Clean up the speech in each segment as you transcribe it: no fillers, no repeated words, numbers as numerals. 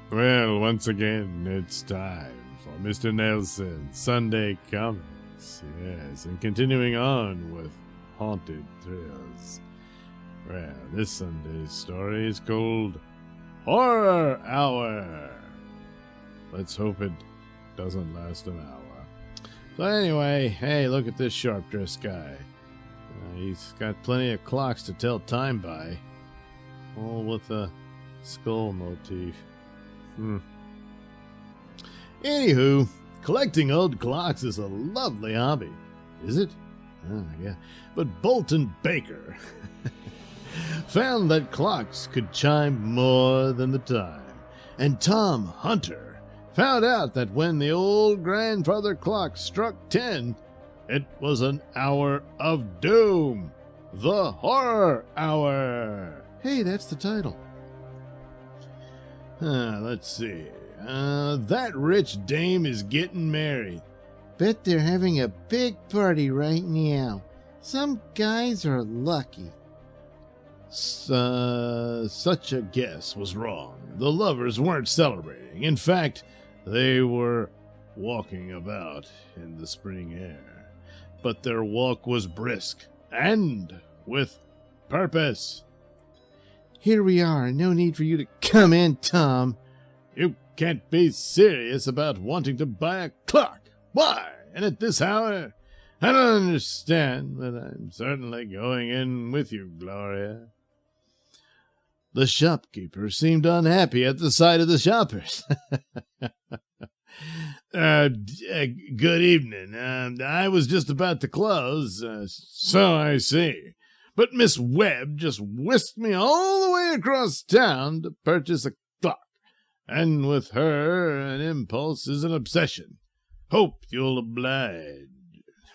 Well, once again, it's time for Mr. Nailsin Sunday Comics. Yes, and continuing on with Haunted Thrills. Well, this Sunday's story is called Horror Hour. Let's hope it doesn't last an hour. So anyway, hey, look at this sharp-dressed guy. He's got plenty of clocks to tell time by, all with a skull motif. Anywho, collecting old clocks is a lovely hobby. Is it? Oh, yeah. But Bolton Baker found that clocks could chime more than the time. And Tom Hunter found out that when the old grandfather clock struck 10, it was an hour of doom. The Horror Hour. Hey, that's the title. Let's see. That rich dame is getting married. Bet they're having a big party right now. Some guys are lucky. Such a guess was wrong. The lovers weren't celebrating. In fact, they were walking about in the spring air. But their walk was brisk and with purpose. Here we are. No need for you to come in, Tom. You can't be serious about wanting to buy a clock. Why? And at this hour? I don't understand, but I'm certainly going in with you, Gloria. The shopkeeper seemed unhappy at the sight of the shoppers. Good evening. I was just about to close, so I see. But Miss Webb just whisked me all the way across town to purchase a clock. And with her, an impulse is an obsession. Hope you'll oblige.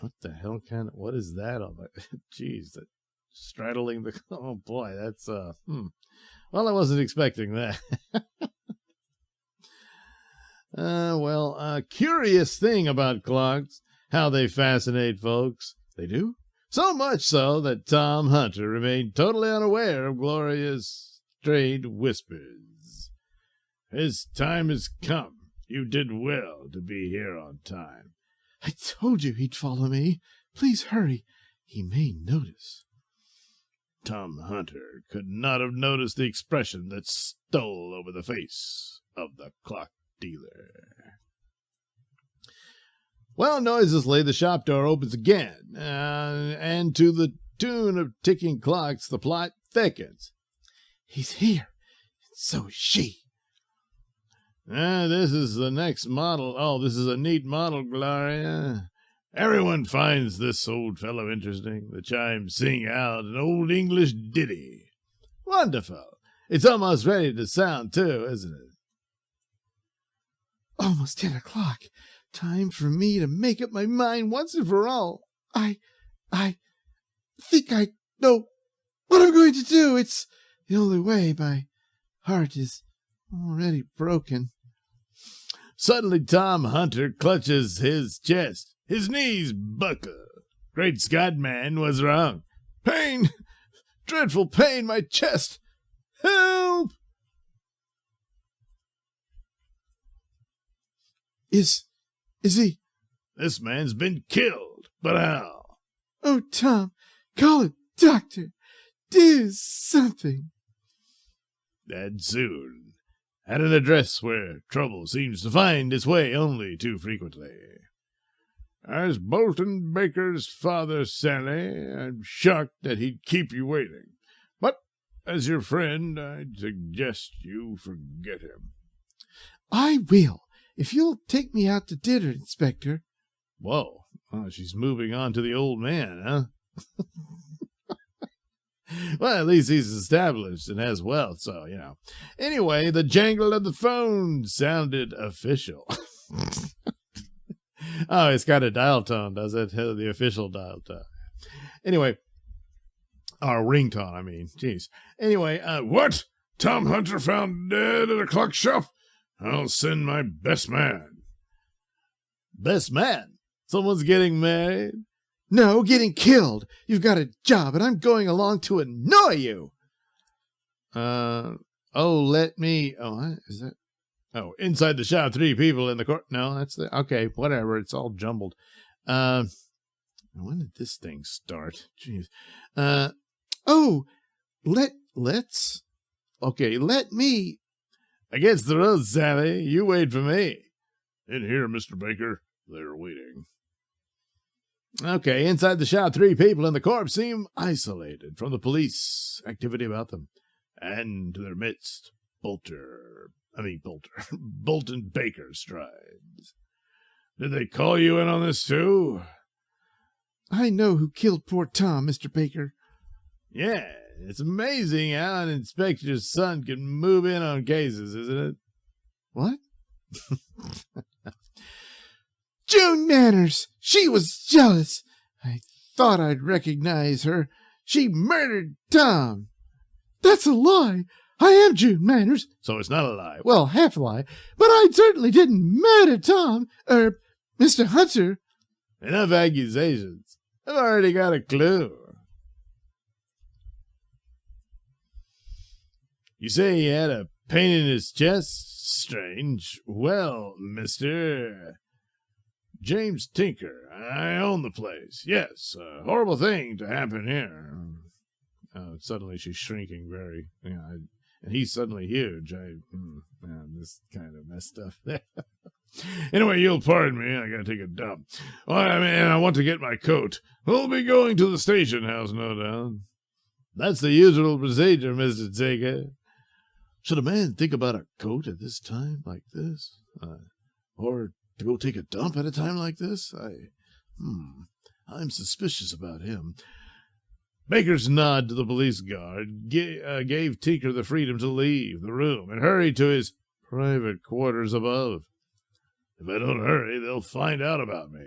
What the hell what is that all about? Jeez, that straddling the, oh boy, that's, well, I wasn't expecting that. Curious thing about clocks, how they fascinate folks. They do? So much so that Tom Hunter remained totally unaware of Gloria's strayed whispers. His time has come. You did well to be here on time. I told you he'd follow me. Please hurry. He may notice. Tom Hunter could not have noticed the expression that stole over the face of the clock dealer. Well, noiselessly, the shop door opens again, and to the tune of ticking clocks, the plot thickens. He's here, and so is she. This is the next model. Oh, this is a neat model, Gloria. Everyone finds this old fellow interesting. The chimes sing out an old English ditty. Wonderful. It's almost ready to sound, too, isn't it? Almost 10 o'clock. Time for me to make up my mind once and for all. I think I know what I'm going to do. It's the only way. My heart is already broken. Suddenly Tom Hunter clutches his chest. His knees buckle. Great Scott, man, what's wrong? Pain! Dreadful pain, my chest! Help! Is he? This man's been killed. But how? Oh, Tom, call a doctor. Do something. That soon. At an address where trouble seems to find its way only too frequently. As Bolton Baker's father, Sally, I'm shocked that he'd keep you waiting. But as your friend, I'd suggest you forget him. I will. If you'll take me out to dinner, Inspector. Whoa. Oh, she's moving on to the old man, huh? Well, at least he's established and has wealth, so, you know. Anyway, the jangle of the phone sounded official. Oh, it's got a dial tone, does it? The official dial tone. Anyway, or ringtone, I mean. Jeez. Anyway, What? Tom Hunter found dead at a clock shop? I'll send my best man. Best man? Someone's getting married? No, getting killed. You've got a job, and I'm going along to annoy you. Let me... Oh, what is that? Oh, inside the shop, 3 people in the court. No, that's the okay. Whatever. It's all jumbled. When did this thing start? Jeez. Oh, let's. Okay, let me. Against the rules, Sally. You wait for me. In here, Mr. Baker. They're waiting. Okay, inside the shop, 3 people in the corpse seem isolated from the police activity about them. And to their midst, Bolton Baker strides. Did they call you in on this, too? I know who killed poor Tom, Mr. Baker. Yeah, it's amazing how an inspector's son can move in on cases, isn't it? What? June Manners! She was jealous. I thought I'd recognize her. She murdered Tom. That's a lie. I am June Manners. So it's not a lie. Well, half a lie. But I certainly didn't murder Tom, Mr. Hunter. Enough accusations. I've already got a clue. You say he had a pain in his chest? Strange. Well, Mr. James Tinker, I own the place. Yes, a horrible thing to happen here. Suddenly she's shrinking very, and he's suddenly huge. Man, this kind of messed up. Anyway, you'll pardon me. I gotta take a dump. I want to get my coat. We'll be going to the station house, no doubt. That's the usual procedure, Mr. Tinker. Should a man think about a coat at this time like this? Or to go take a dump at a time like this? I'm suspicious about him. Baker's nod to the police guard gave Tinker the freedom to leave the room and hurry to his private quarters above. If I don't hurry, they'll find out about me.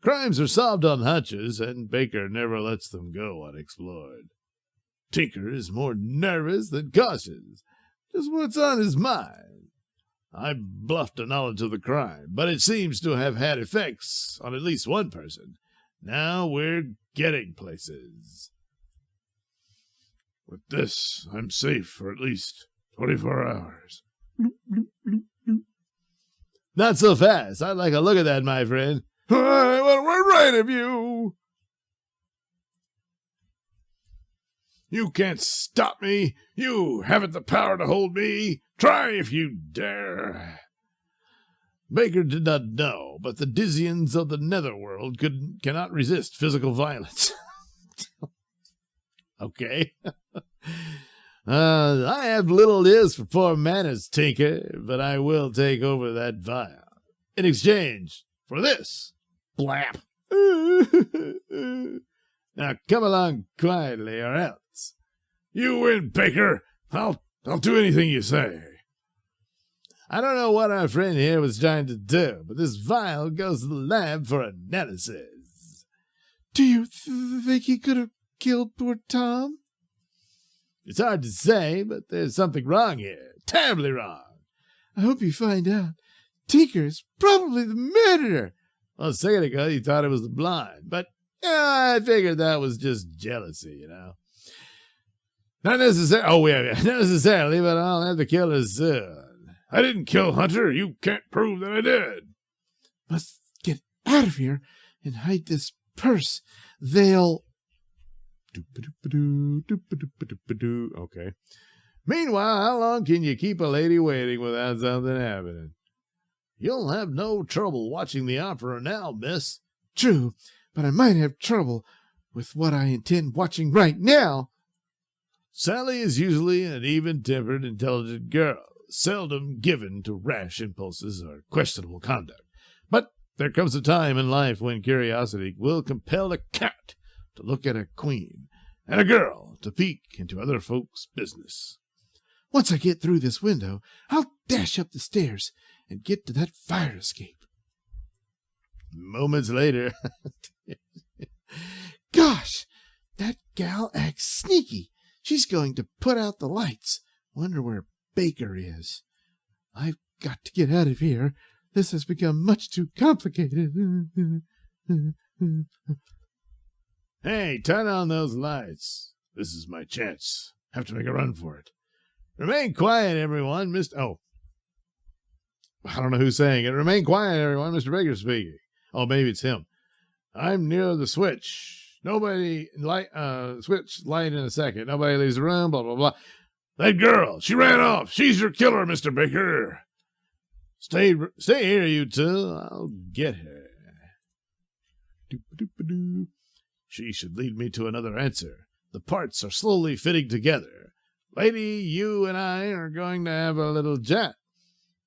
Crimes are solved on hunches, and Baker never lets them go unexplored. Tinker is more nervous than cautious. Just what's on his mind. I bluffed a knowledge of the crime, but it seems to have had effects on at least one person. Now we're getting places. With this, I'm safe for at least 24 hours. Not so fast. I'd like a look at that, my friend. We're right of you. You can't stop me. You haven't the power to hold me. Try if you dare. Baker did not know, but the Dizians of the netherworld cannot resist physical violence. Okay. I have little use for poor manners, Tinker, but I will take over that vial. In exchange for this. Blap. Now come along quietly, or else. You win, Baker. I'll do anything you say. I don't know what our friend here was trying to do, but this vial goes to the lab for analysis. Do you think he could have killed poor Tom? It's hard to say, but there's something wrong here. Terribly wrong. I hope you find out. Tinker's probably the murderer. Well, a second ago you thought it was the blonde, but I figured that was just jealousy, you know. Not necessarily, but I'll have to kill her soon. I didn't kill Hunter. You can't prove that I did. Must get out of here and hide this purse. They'll... Okay. Meanwhile, how long can you keep a lady waiting without something happening? You'll have no trouble watching the opera now, miss. True, but I might have trouble with what I intend watching right now. Sally is usually an even-tempered, intelligent girl, seldom given to rash impulses or questionable conduct. But there comes a time in life when curiosity will compel a cat to look at a queen and a girl to peek into other folks' business. Once I get through this window, I'll dash up the stairs and get to that fire escape. Moments later. Gosh, that gal acts sneaky. She's going to put out the lights. Wonder where Baker is. I've got to get out of here. This has become much too complicated. Hey, turn on those lights. This is my chance. Have to make a run for it. Remain quiet, everyone. I don't know who's saying it. Remain quiet, everyone. Mr. Baker speaking. Oh, maybe it's him. I'm near the switch. Nobody switch light in a second. Nobody leaves the room, blah, blah, blah. That girl, she ran off. She's your killer, Mr. Baker. Stay here, you two. I'll get her. Doop-a-doop-a-doo. She should lead me to another answer. The parts are slowly fitting together. Lady, you and I are going to have a little chat.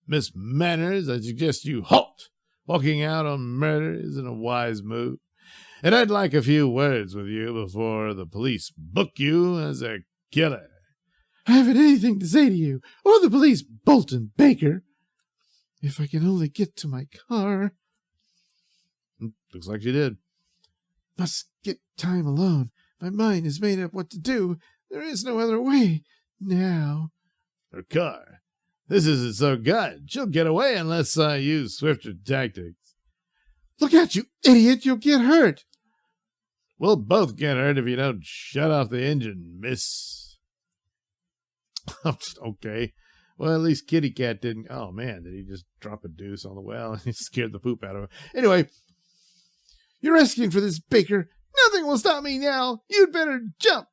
Miss Manners, I suggest you halt. Walking out on murder isn't a wise move. And I'd like a few words with you before the police book you as a killer. I haven't anything to say to you, or the police, Bolton Baker. If I can only get to my car. Looks like she did. Must get time alone. My mind is made up what to do. There is no other way now. Her car. This isn't so good. She'll get away unless I use swifter tactics. Look out, you idiot. You'll get hurt. We'll both get hurt if you don't shut off the engine, miss. Okay. Well, at least Kitty Cat didn't. Oh, man, did he just drop a deuce on the well? He scared the poop out of him. Anyway, you're asking for this, Baker. Nothing will stop me now. You'd better jump.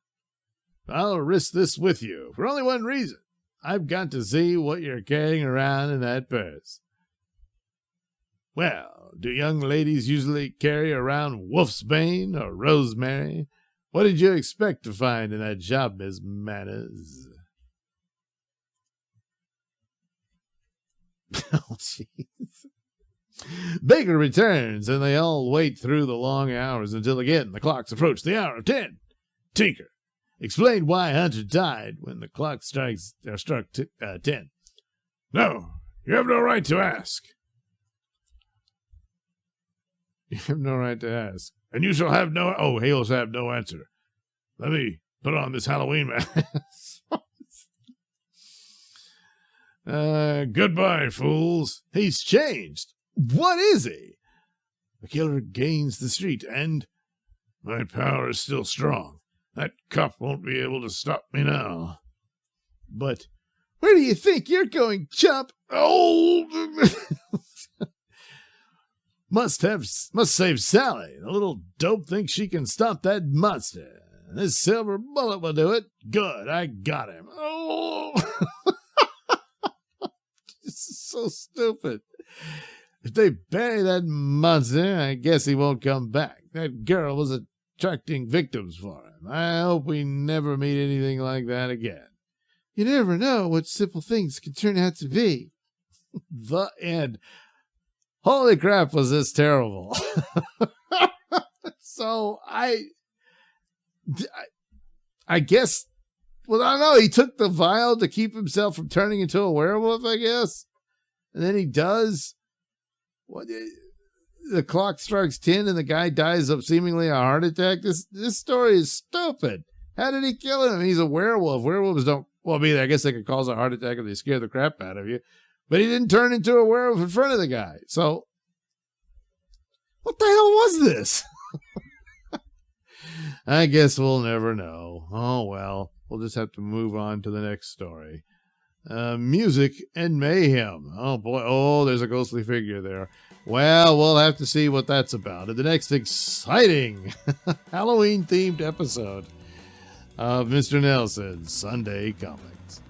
I'll risk this with you for only one reason. I've got to see what you're carrying around in that purse. Well, do young ladies usually carry around wolfsbane or rosemary? What did you expect to find in that shop, Miss Manners? Oh, jeez. Baker returns, and they all wait through the long hours until again the clocks approach the hour of 10. Tinker explained why Hunter died when the clock struck 10. No, you have no right to ask. You have no right to ask. And you shall have no... Oh, he'll have no answer. Let me put on this Halloween mask. Goodbye, fools. He's changed. What is he? The killer gains the street, and my power is still strong. That cop won't be able to stop me now. But where do you think you're going, chump? Oh! Must save Sally. The little dope thinks she can stop that monster. This silver bullet will do it. Good, I got him. Oh! This is so stupid. If they bury that monster, I guess he won't come back. That girl was attracting victims for him. I hope we never meet anything like that again. You never know what simple things can turn out to be. The end. Holy crap, was this terrible. So I guess, well, I don't know, he took the vial to keep himself from turning into a werewolf, I guess. And then he does. What? The clock strikes 10 and the guy dies of seemingly a heart attack. This story is stupid. How did he kill him? He's a werewolf. Werewolves don't, well, I guess they could cause a heart attack if they scare the crap out of you. But he didn't turn into a werewolf in front of the guy. So, what the hell was this? I guess we'll never know. Oh, well, we'll just have to move on to the next story. Music and mayhem. Oh, boy. Oh, there's a ghostly figure there. Well, we'll have to see what that's about in the next exciting Halloween-themed episode of Mr. Nailsin Sunday Comics.